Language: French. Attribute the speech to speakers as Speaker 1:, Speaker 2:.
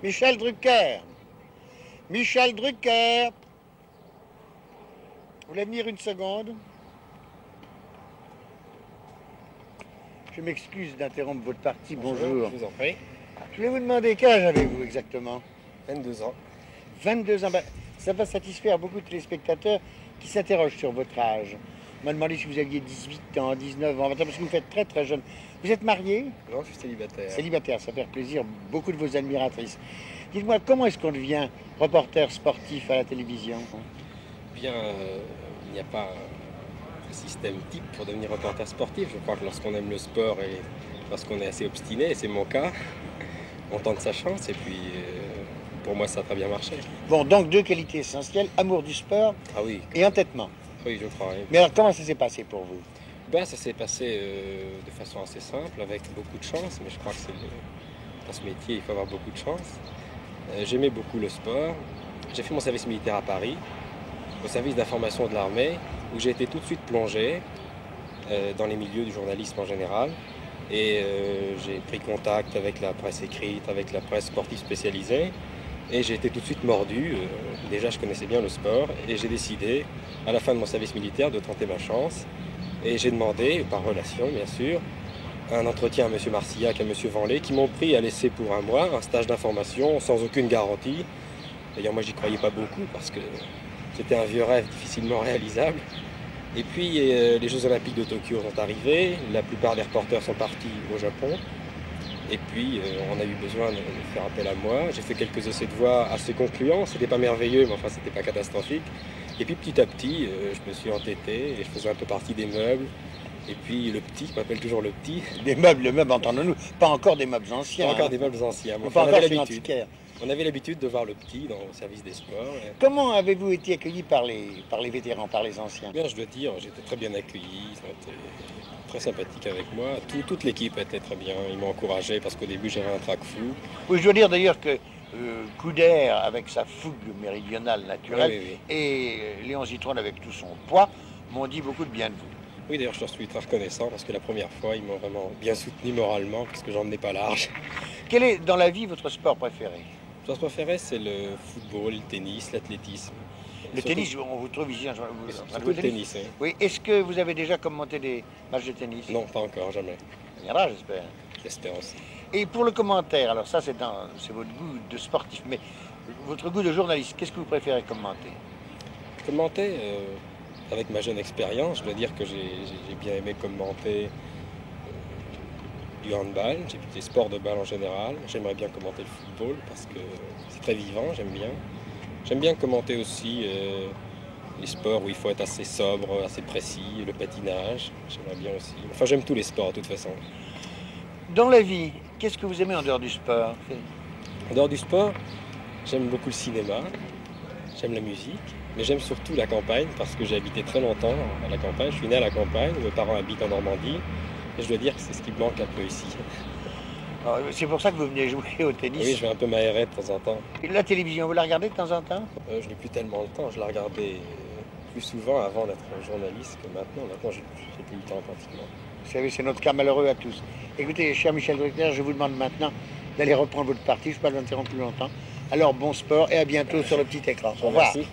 Speaker 1: Michel Drucker. Michel Drucker. Vous voulez venir une seconde? Je m'excuse d'interrompre votre partie. Bonjour.
Speaker 2: Je vous en prie.
Speaker 1: Je voulais vous demander quel âge avez-vous exactement?
Speaker 2: 22 ans.
Speaker 1: 22 ans. Ben, ça va satisfaire beaucoup de téléspectateurs qui s'interrogent sur votre âge. On m'a demandé si vous aviez 18 ans, 19 ans, 20 ans, parce que vous faites très très jeune. Vous êtes marié?
Speaker 2: Non, je suis célibataire.
Speaker 1: Célibataire, ça fait plaisir beaucoup de vos admiratrices. Dites-moi, comment est-ce qu'on devient reporter sportif à la télévision?
Speaker 2: Bien, il n'y a pas un système type pour devenir reporter sportif. Je crois que lorsqu'on aime le sport et lorsqu'on est assez obstiné, et c'est mon cas, on tente sa chance et puis pour moi ça a très bien marché.
Speaker 1: Bon, donc deux qualités essentielles, amour du sport
Speaker 2: Ah oui,
Speaker 1: et entêtement.
Speaker 2: oui, je crois. Oui.
Speaker 1: Mais alors, comment ça s'est passé pour vous?
Speaker 2: Ben, ça s'est passé de façon assez simple, avec beaucoup de chance, mais je crois que dans ce métier, il faut avoir beaucoup de chance. J'aimais beaucoup le sport. J'ai fait mon service militaire à Paris, au service d'information de l'armée, où j'ai été tout de suite plongé dans les milieux du journalisme en général. Et j'ai pris contact avec la presse écrite, avec la presse sportive spécialisée. Et j'ai été tout de suite mordu. Déjà, je connaissais bien le sport. Et j'ai décidé, à la fin de mon service militaire, de tenter ma chance. Et j'ai demandé, par relation bien sûr, un entretien à M. Marcillac et à M. Vanlé, qui m'ont pris à laisser pour un mois un stage d'information sans aucune garantie. D'ailleurs, moi, j'y croyais pas beaucoup parce que c'était un vieux rêve difficilement réalisable. Et puis, les Jeux Olympiques de Tokyo sont arrivés. La plupart des reporters sont partis au Japon. Et puis, on a eu besoin de faire appel à moi. J'ai fait quelques essais de voix assez concluants. C'était pas merveilleux, mais enfin, c'était pas catastrophique. Et puis, petit à petit, je me suis entêté et je faisais un peu partie des meubles. Et puis, le petit, je m'appelle toujours le petit.
Speaker 1: Des meubles, le meuble, entendons-nous, pas encore des meubles anciens.
Speaker 2: Pas encore
Speaker 1: hein.
Speaker 2: des meubles anciens. Mais
Speaker 1: Pas
Speaker 2: enfin,
Speaker 1: encore chez l'antiquaire.
Speaker 2: On avait l'habitude de voir le petit dans le service des sports.
Speaker 1: Comment avez-vous été accueilli par les vétérans, par les anciens?
Speaker 2: Bien, je dois dire, j'étais très bien accueilli. Ils ont été très sympathiques avec moi. Toute l'équipe était très bien. Ils m'ont encouragé parce qu'au début, j'avais un trac fou.
Speaker 1: Oui, je dois dire d'ailleurs que Couder, avec sa fougue méridionale naturelle,
Speaker 2: Oui, oui, oui.
Speaker 1: et Léon Zitrone, avec tout son poids, m'ont dit beaucoup de bien de vous.
Speaker 2: Oui, d'ailleurs, je leur suis très reconnaissant parce que la première fois, ils m'ont vraiment bien soutenu moralement parce que j'emmenais pas large.
Speaker 1: Quel est, dans la vie, votre sport préféré?
Speaker 2: Mon sport préféré, c'est le football, le tennis, l'athlétisme.
Speaker 1: Le
Speaker 2: Surtout-
Speaker 1: tennis, on vous trouve ici en train de
Speaker 2: Surtout
Speaker 1: jouer
Speaker 2: le
Speaker 1: au
Speaker 2: tennis. Hein.
Speaker 1: Oui, est-ce que vous avez déjà commenté des matchs de tennis?
Speaker 2: Non, pas encore, jamais.
Speaker 1: Ça viendra, j'espère.
Speaker 2: J'espère aussi.
Speaker 1: Et pour le commentaire, alors ça c'est votre goût de sportif, mais votre goût de journaliste, qu'est-ce que vous préférez commenter?
Speaker 2: Commenter, avec ma jeune expérience, je dois dire que j'ai bien aimé commenter du handball, j'ai vu des sports de balle en général. J'aimerais bien commenter le football parce que c'est très vivant, j'aime bien. J'aime bien commenter aussi les sports où il faut être assez sobre, assez précis, le patinage, j'aimerais bien aussi. Enfin, j'aime tous les sports de toute façon.
Speaker 1: Dans la vie, qu'est-ce que vous aimez en dehors du sport?
Speaker 2: En dehors du sport, j'aime beaucoup le cinéma, j'aime la musique, mais j'aime surtout la campagne parce que j'ai habité très longtemps à la campagne. Je suis né à la campagne, mes parents habitent en Normandie et je dois dire que c'est ce qui me manque un peu ici.
Speaker 1: Alors, c'est pour ça que vous venez jouer au tennis.
Speaker 2: Oui, je vais un peu m'aérer de temps en temps.
Speaker 1: Et la télévision, vous la regardez de temps en temps?
Speaker 2: Je n'ai plus tellement le temps, je la regardais plus souvent avant d'être journaliste que maintenant. Maintenant, j'ai plus le temps pratiquement.
Speaker 1: Vous savez, c'est notre cas malheureux à tous. Écoutez, cher Michel Drucker, je vous demande maintenant d'aller reprendre votre partie, je ne vais pas l'interrompre plus longtemps. Alors, bon sport et à bientôt sur le petit écran. Au revoir.
Speaker 2: Merci.